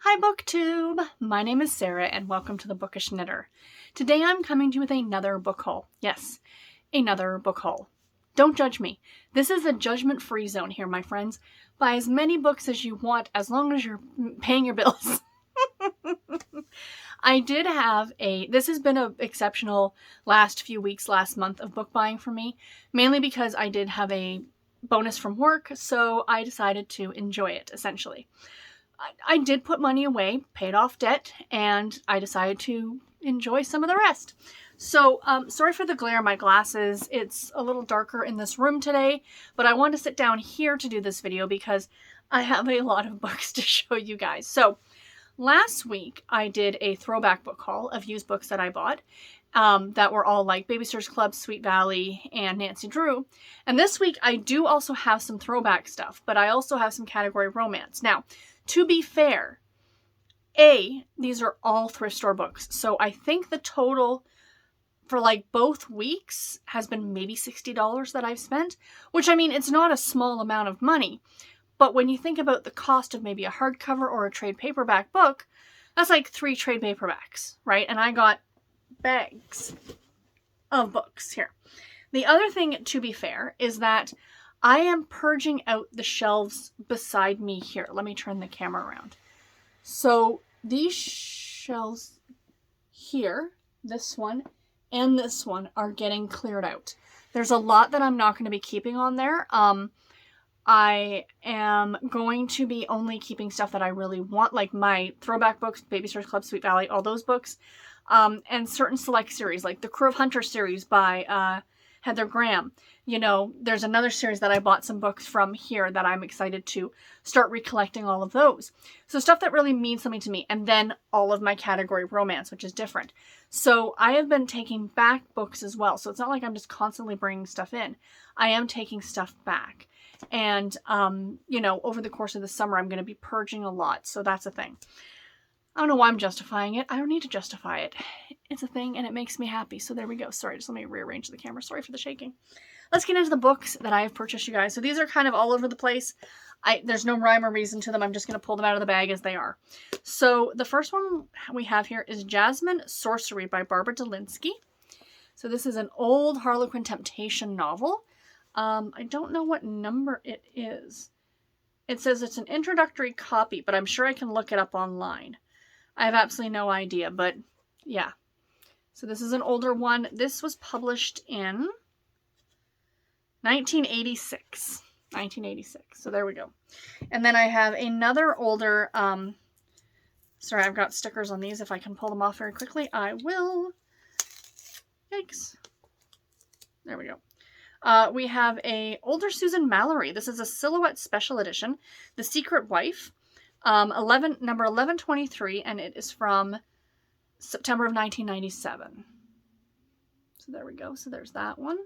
Hi BookTube! My name is Sarah and welcome to the Bookish Knitter. Today I'm coming to you with another book haul. Yes, another book haul. Don't judge me. This is a judgment-free zone here, my friends. Buy as many books as you want as long as you're paying your bills. This has been an exceptional last few weeks, last month of book buying for me, mainly because I did have a bonus from work, so I decided to enjoy it, essentially. I did put money away, paid off debt, and I decided to enjoy some of the rest. So, sorry for the glare of my glasses. It's a little darker in this room today, but I wanted to sit down here to do this video because I have a lot of books to show you guys. So, last week I did a throwback book haul of used books that I bought that were all like Babysitters Club, Sweet Valley, and Nancy Drew. And this week I do also have some throwback stuff, but I also have some category romance. Now, to be fair, these are all thrift store books. So I think the total for like both weeks has been maybe $60 that I've spent, which I mean, it's not a small amount of money. But when you think about the cost of maybe a hardcover or a trade paperback book, that's like 3 trade paperbacks, right? And I got bags of books here. The other thing, to be fair, is that I am purging out the shelves beside me here. Let me turn the camera around. So these shelves here, this one and this one, are getting cleared out. There's a lot that I'm not going to be keeping on there. I am going to be only keeping stuff that I really want, like my throwback books, Babysitters Club, Sweet Valley, all those books, and certain select series, like the Crew of Hunters series by Heather Graham. You know, there's another series that I bought some books from here that I'm excited to start recollecting all of those. So stuff that really means something to me. And then all of my category romance, which is different. So I have been taking back books as well. So it's not like I'm just constantly bringing stuff in. I am taking stuff back. And, you know, over the course of the summer, I'm going to be purging a lot. So that's a thing. I don't know why I'm justifying it. I don't need to justify it. It's a thing and it makes me happy. So there we go. Sorry, just let me rearrange the camera. Sorry for the shaking. Let's get into the books that I have purchased, you guys. So these are kind of all over the place. There's no rhyme or reason to them. I'm just going to pull them out of the bag as they are. So the first one we have here is Jasmine Sorcery by Barbara Delinsky. So this is an old Harlequin Temptation novel. I don't know what number it is. It says it's an introductory copy, but I'm sure I can look it up online. I have absolutely no idea, but yeah. So this is an older one. This was published in 1986. 1986. So there we go. And then I have another older, sorry, I've got stickers on these. If I can pull them off very quickly, I will. Yikes. There we go. We have a older Susan Mallory. This is a Silhouette Special Edition, The Secret Wife, number 1123, and it is from September of 1997. So there we go. So there's that one.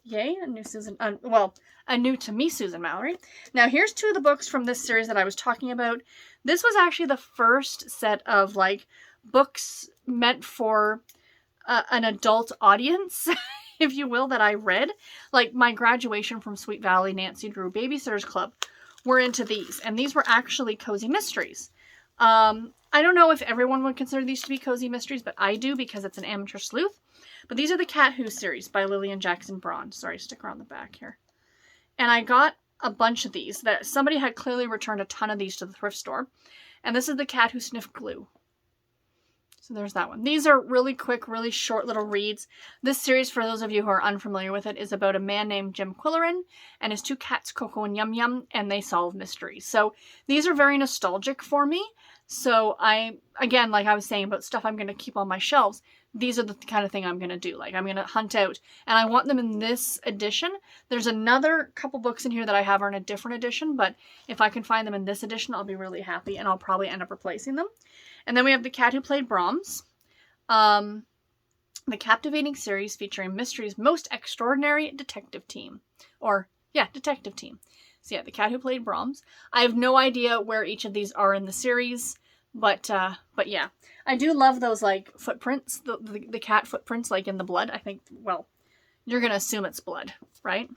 Yay, a new Susan, a new to me Susan Mallory. Now here's 2 of the books from this series that I was talking about. This was actually the first set of like books meant for an adult audience, if you will, that I read. Like my graduation from Sweet Valley, Nancy Drew, Babysitters Club were into these, and these were actually cozy mysteries. I don't know if everyone would consider these to be cozy mysteries, but I do because it's an amateur sleuth. But these are the Cat Who series by Lillian Jackson Braun. Sorry, sticker on the back here. And I got a bunch of these. That somebody had clearly returned a ton of these to the thrift store. And this is the Cat Who Sniffed Glue. So there's that one. These are really quick, really short little reads. This series, for those of you who are unfamiliar with it, is about a man named Jim Quillerin and his 2 cats, Coco and Yum Yum, and they solve mysteries. So these are very nostalgic for me. So again, like I was saying about stuff I'm going to keep on my shelves, these are the kind of thing I'm going to do. Like I'm going to hunt out, and I want them in this edition. There's another couple books in here that I have are in a different edition, but if I can find them in this edition, I'll be really happy, and I'll probably end up replacing them. And then we have The Cat Who Played Brahms, the captivating series featuring mystery's most extraordinary detective team. Detective team. So yeah, The Cat Who Played Brahms. I have no idea where each of these are in the series, but yeah. I do love those, like, footprints, the cat footprints, like, in the blood. I think, well, you're going to assume it's blood, right?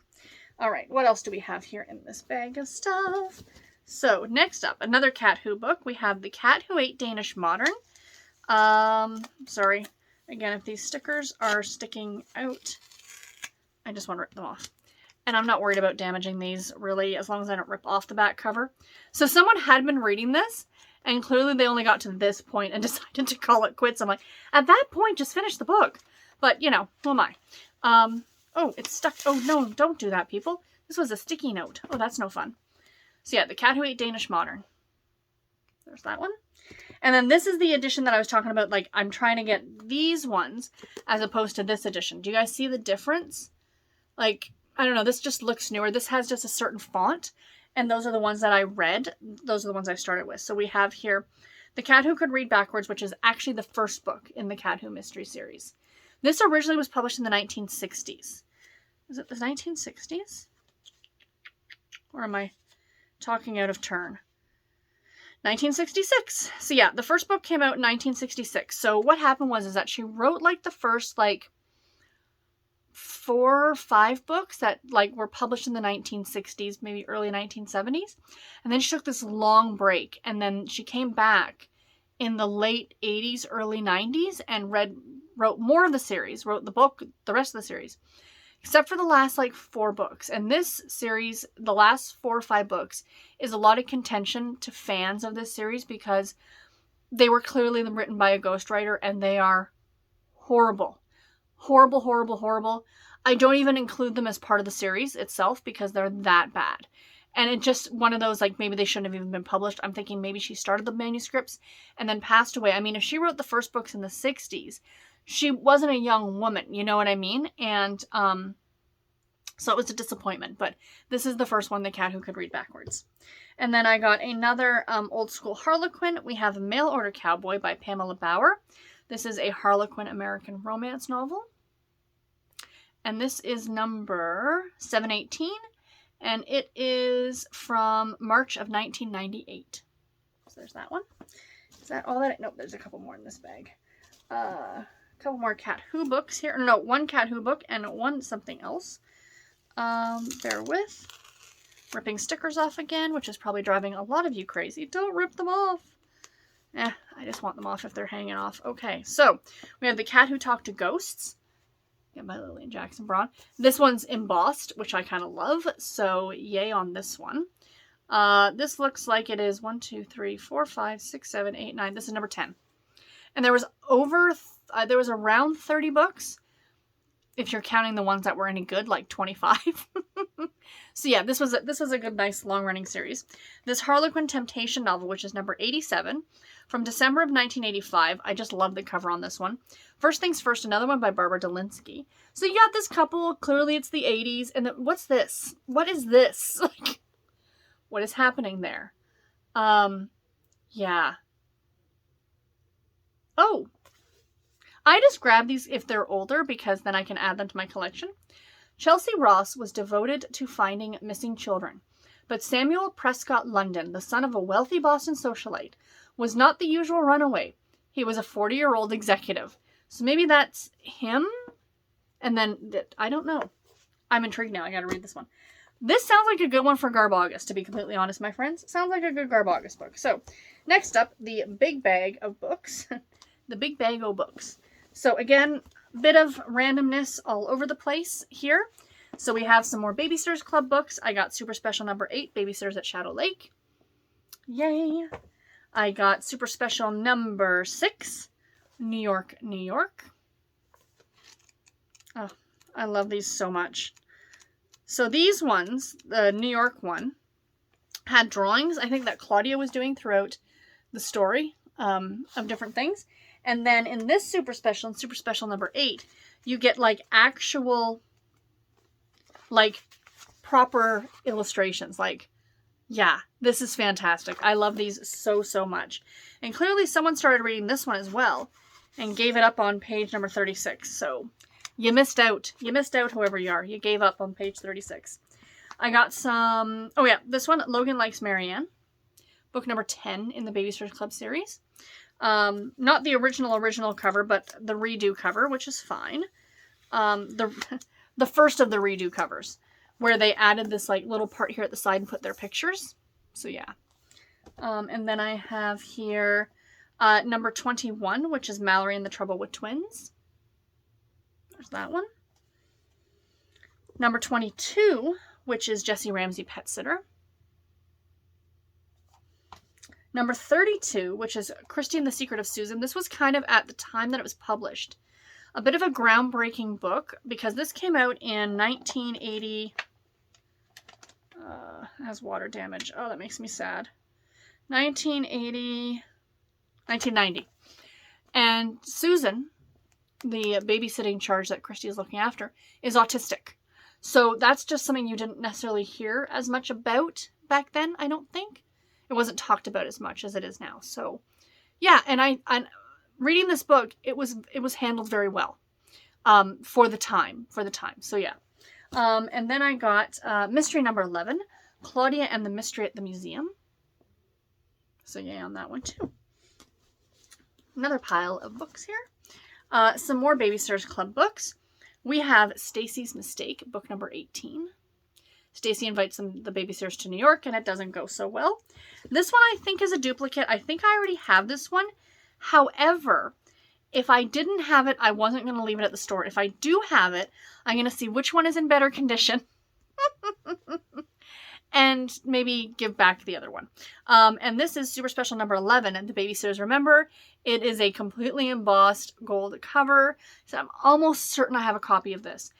All right, what else do we have here in this bag of stuff? So next up, another Cat Who book. We have The Cat Who Ate Danish Modern. Sorry. Again, if these stickers are sticking out, I just want to rip them off. And I'm not worried about damaging these, really, as long as I don't rip off the back cover. So someone had been reading this, and clearly they only got to this point and decided to call it quits. I'm like, at that point, just finish the book. But, you know, who am I? Oh, it's stuck. Oh, no, don't do that, people. This was a sticky note. Oh, that's no fun. So yeah, The Cat Who Ate Danish Modern. There's that one. And then this is the edition that I was talking about. Like, I'm trying to get these ones as opposed to this edition. Do you guys see the difference? Like, I don't know. This just looks newer. This has just a certain font. And those are the ones that I read. Those are the ones I started with. So we have here The Cat Who Could Read Backwards, which is actually the first book in the Cat Who mystery series. This originally was published in the 1960s. Is it the 1960s? Or am I talking out of turn? 1966. So yeah, the first book came out in 1966. So what happened was that she wrote like the first like 4 or 5 books that like were published in the 1960s, maybe early 1970s. And then she took this long break, and then she came back in the late 80s, early 90s and wrote more of the series, wrote the rest of the series. Except for the last like 4 books. And this series, the last 4 or 5 books, is a lot of contention to fans of this series because they were clearly written by a ghostwriter and they are horrible. Horrible, horrible, horrible. I don't even include them as part of the series itself because they're that bad. And it's just one of those, like, maybe they shouldn't have even been published. I'm thinking maybe she started the manuscripts and then passed away. I mean, if she wrote the first books in the 60s, she wasn't a young woman, you know what I mean? And so it was a disappointment. But this is the first one, The Cat Who Could Read Backwards. And then I got another old school Harlequin. We have Mail Order Cowboy by Pamela Bauer. This is a Harlequin American romance novel. And this is number 718. And it is from March of 1998. So there's that one. Is that all that? Nope, there's a couple more in this bag. Couple more Cat Who books here. No, one Cat Who book and one something else. Bear with. Ripping stickers off again, which is probably driving a lot of you crazy. Don't rip them off. I just want them off if they're hanging off. Okay, so we have The Cat Who Talked to Ghosts. Again, by Lillian Jackson Braun. This one's embossed, which I kind of love. So yay on this one. This looks like it is 1, 2, 3, 4, 5, 6, 7, 8, 9. This is number 10. And there was around 30 books, if you're counting the ones that were any good, like 25. So yeah, this was a good, nice, long-running series. This Harlequin Temptation novel, which is number 87, from December of 1985. I just love the cover on this one. First Things First, another one by Barbara Delinsky. So you got this couple, clearly it's the 80s, and then, what's this? What is this? Like, what is happening there? Yeah. Oh, I just grab these if they're older because then I can add them to my collection. Chelsea Ross was devoted to finding missing children, but Samuel Prescott London, the son of a wealthy Boston socialite, was not the usual runaway. He was a 40-year-old executive. So maybe that's him? And then, I don't know. I'm intrigued now. I gotta read this one. This sounds like a good one for Garb August, to be completely honest, my friends. Sounds like a good Garb August book. So, next up, the big bag of books. The big bag o' books. So again, bit of randomness all over the place here. So we have some more Babysitters Club books. I got Super Special number 8, Babysitters at Shadow Lake. Yay. I got Super Special number 6, New York, New York. Oh, I love these so much. So these ones, the New York one, had drawings, I think, that Claudia was doing throughout the story of different things. And then in this Super Special, and Super Special number 8, you get like actual, like proper illustrations. Like, yeah, this is fantastic. I love these so, so much. And clearly someone started reading this one as well and gave it up on page number 36. So you missed out. You missed out, whoever you are. You gave up on page 36. I got some, oh yeah, this one, Logan Likes Marianne. Book number 10 in the Babysitters Club series. Not the original cover, but the redo cover, which is fine. The first of the redo covers, where they added this like little part here at the side and put their pictures. So yeah. And then I have here number 21, which is Mallory and the Trouble with Twins. There's that one. Number 22, which is Jessie Ramsey Pet Sitter. Number 32, which is Christy and the Secret of Susan. This was kind of at the time that it was published. A bit of a groundbreaking book because this came out in 1980. Has water damage. Oh, that makes me sad. 1990. And Susan, the babysitting charge that Christy is looking after, is autistic. So that's just something you didn't necessarily hear as much about back then, I don't think. It wasn't talked about as much as it is now. So yeah, and reading this book, it was handled very well for the time. So yeah. And then I got mystery number 11, Claudia and the Mystery at the Museum. So yeah, on that one too. Another pile of books here. Some more Babysitters Club books. We have Stacy's Mistake, book number 18. Stacy invites the babysitters to New York, and it doesn't go so well. This one I think is a duplicate. I think I already have this one. However, if I didn't have it, I wasn't going to leave it at the store. If I do have it, I'm going to see which one is in better condition. And maybe give back the other one. And this is super special number 11. And the Babysitters Remember, it is a completely embossed gold cover. So I'm almost certain I have a copy of this.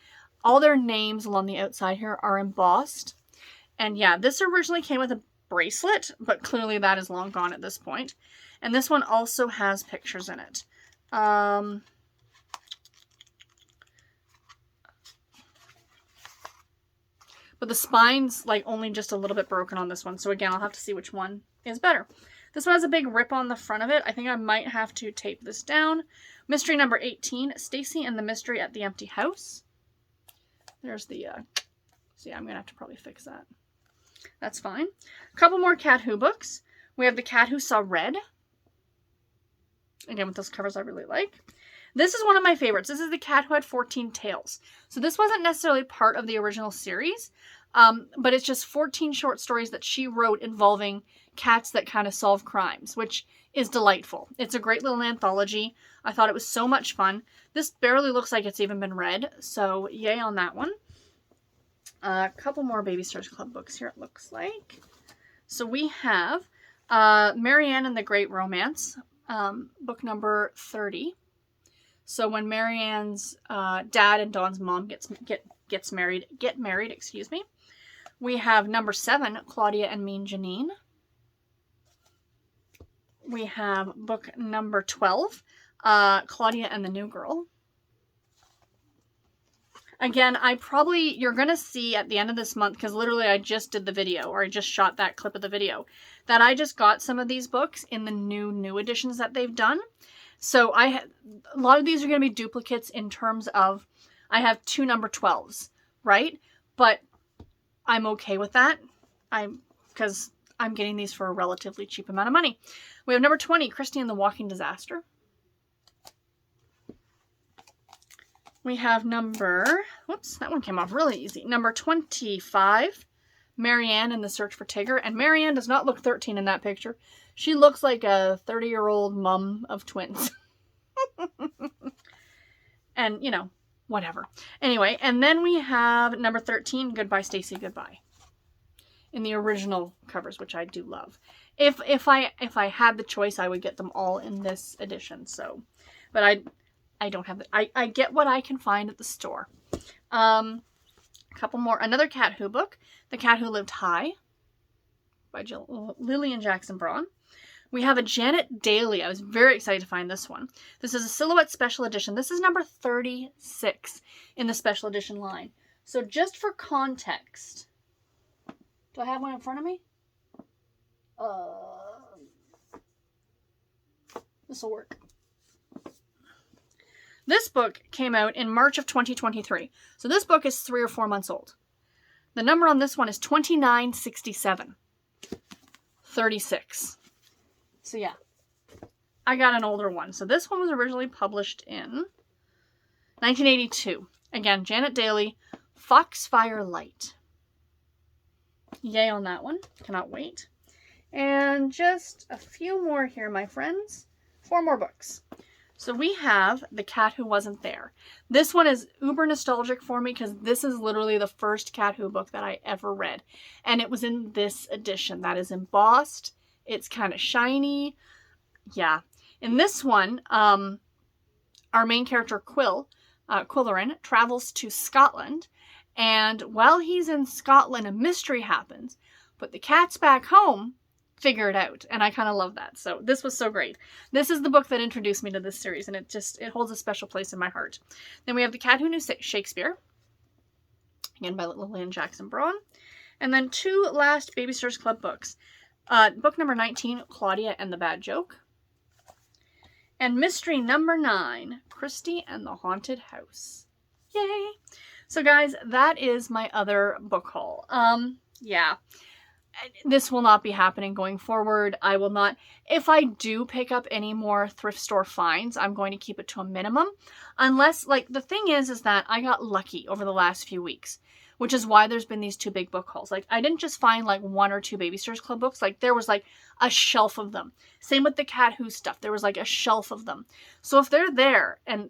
All their names along the outside here are embossed. And yeah, this originally came with a bracelet, but clearly that is long gone at this point. And this one also has pictures in it. But the spine's like only just a little bit broken on this one. So again, I'll have to see which one is better. This one has a big rip on the front of it. I think I might have to tape this down. Mystery number 18, Stacy and the Mystery at the Empty House. There's the, so yeah, I'm going to have to probably fix that. That's fine. A couple more Cat Who books. We have The Cat Who Saw Red. Again, with those covers I really like. This is one of my favorites. This is The Cat Who Had 14 Tails. So this wasn't necessarily part of the original series, but it's just 14 short stories that she wrote involving cats that kind of solve crimes, which is delightful. It's a great little anthology. I thought it was so much fun. This barely looks like it's even been read, so yay on that one. A couple more Babysitters Club books here, it looks like. So we have Marianne and the Great Romance, book number 30. So when Marianne's dad and Dawn's mom get married, excuse me. We have number 7, Claudia and Mean Janine. We have book number 12, Claudia and the New Girl. Again, you're going to see at the end of this month, because literally I just did the video, or I just shot that clip of the video, that I just got some of these books in the new editions that they've done. So a lot of these are going to be duplicates in terms of, I have 2 number 12s, right? But I'm okay with that, because I'm getting these for a relatively cheap amount of money. We have number 20, Christy and the Walking Disaster. We have whoops, that one came off really easy. Number 25, Marianne and the Search for Tigger. And Marianne does not look 13 in that picture. She looks like a 30-year-old mom of twins. And, you know, whatever. Anyway, and then we have number 13, Goodbye Stacy, Goodbye. In the original covers, which I do love. If I had the choice, I would get them all in this edition. So, but I don't have I get what I can find at the store. A couple more. Another Cat Who book, The Cat Who Lived High, by Lillian Jackson Braun. We have a Janet Daly. I was very excited to find this one. This is a Silhouette Special Edition. This is number 36 in the Special Edition line. So just for context, do I have one in front of me? This will work. This book came out in March of 2023. So this book is 3 or 4 months old. The number on this one is 2967. 36. So yeah, I got an older one. So this one was originally published in 1982. Again, Janet Daly, Foxfire Light. Yay on that one. Cannot wait. And just a few more here, my friends. 4 more books. So we have The Cat Who Wasn't There. This one is uber nostalgic for me because this is literally the first Cat Who book that I ever read. And it was in this edition that is embossed. It's kind of shiny. Yeah. In this one, our main character Quillerin, travels to Scotland. And while he's in Scotland, a mystery happens. But the cats back home figure it out, and I kind of love that. So this was so great. This is the book that introduced me to this series, and it holds a special place in my heart. Then we have The Cat Who Knew Shakespeare, again by Lillian Jackson Braun. And then 2 last Babysitters Club books. Book number 19, Claudia and the Bad Joke. And mystery number 9, Christy and the Haunted House. Yay! So guys, that is my other book haul. Yeah. This will not be happening going forward. I will not, if I do pick up any more thrift store finds, I'm going to keep it to a minimum. Unless, like, the thing is that I got lucky over the last few weeks, which is why there's been these 2 big book hauls. Like, I didn't just find, like, 1 or 2 Babysitters Club books. Like, there was, like, a shelf of them. Same with the Cat Who stuff. There was, like, a shelf of them. So if they're there, and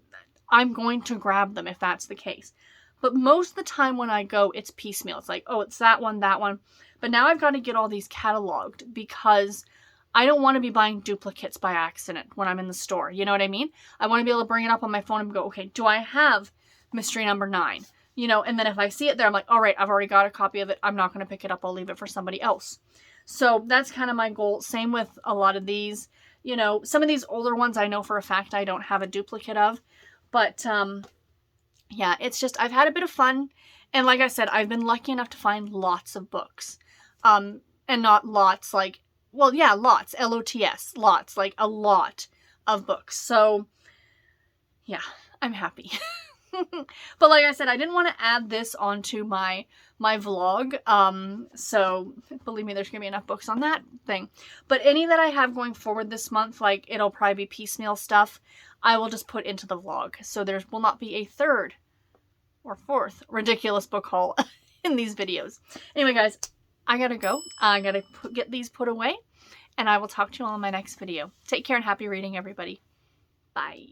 I'm going to grab them if that's the case. But most of the time when I go, it's piecemeal. It's like, oh, it's that one, that one. But now I've got to get all these cataloged because I don't want to be buying duplicates by accident when I'm in the store. You know what I mean? I want to be able to bring it up on my phone and go, okay, do I have mystery number 9? You know, and then if I see it there, I'm like, all right, I've already got a copy of it. I'm not going to pick it up. I'll leave it for somebody else. So that's kind of my goal. Same with a lot of these. You know, some of these older ones I know for a fact I don't have a duplicate of. But, yeah, it's just, I've had a bit of fun. And like I said, I've been lucky enough to find lots of books. And not lots, like, well, yeah, lots, L-O-T-S, lots, like a lot of books. So, yeah, I'm happy. But like I said, I didn't want to add this onto my vlog. So believe me, there's going to be enough books on that thing. But any that I have going forward this month, like, it'll probably be piecemeal stuff, I will just put into the vlog. So there will not be a 3rd or 4th ridiculous book haul in these videos. Anyway, guys, I gotta go. I gotta get these put away, and I will talk to you all in my next video. Take care and happy reading, everybody. Bye.